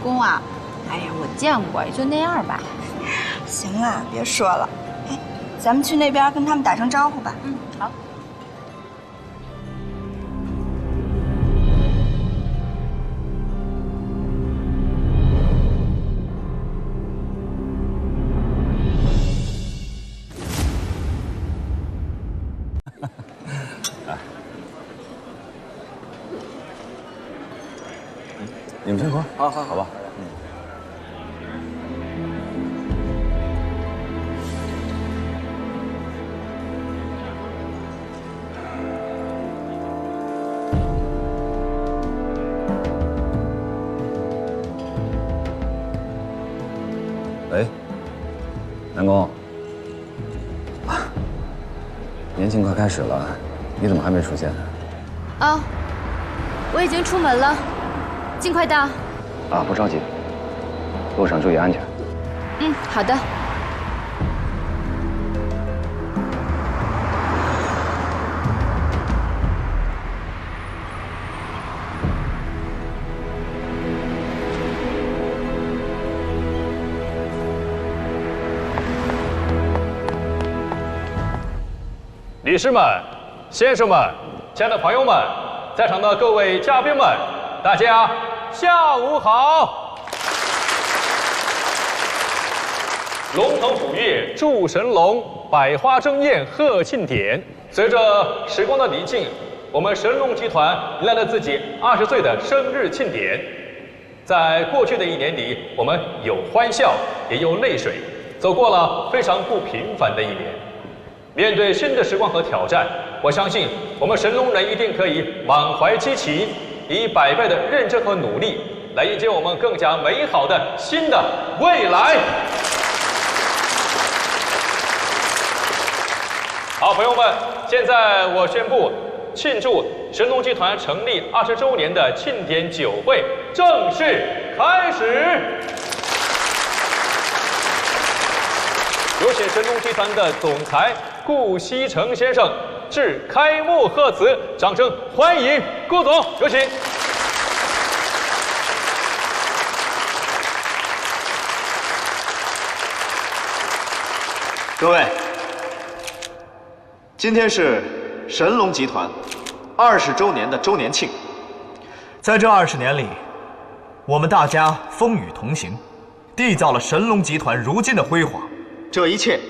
功啊？哎呀，我見過，也就那樣吧。行了，別說了。哎，咱們去那邊跟他們打聲招呼吧。嗯，好。你们先喝，好吧。喂，南宫，年庆快開始了，你怎麼還沒出現？哦，我已經出門了。盡快到。啊，不着急，路上注意安全。嗯，好的。女士们、先生们、亲愛的朋友們，在場的各位嘉賓們，大家下午好！龍騰虎躍祝神龍，百花爭艷賀慶典。隨着時光的臨近，我們神龍集團迎來了自己20歲的生日慶典。在過去的一年裡，我們有歡笑，也有淚水，走過了非常不平凡的一年。面對新的時光和挑戰，我相信我們神龍人一定可以滿懷激情，以100倍的認真和努力來迎接我們更加美好的新的未來。好，朋友們，現在我宣布慶祝神龍集團成立20週年的慶典酒會正式開始。有請神龍集團的總裁顧希成先生致開幕賀詞，掌聲歡迎顧總，有請。各位，今天是神龍集團20週年的週年慶，在這20年裡，我們大家風雨同行，締造了神龍集團如今的輝煌。這一切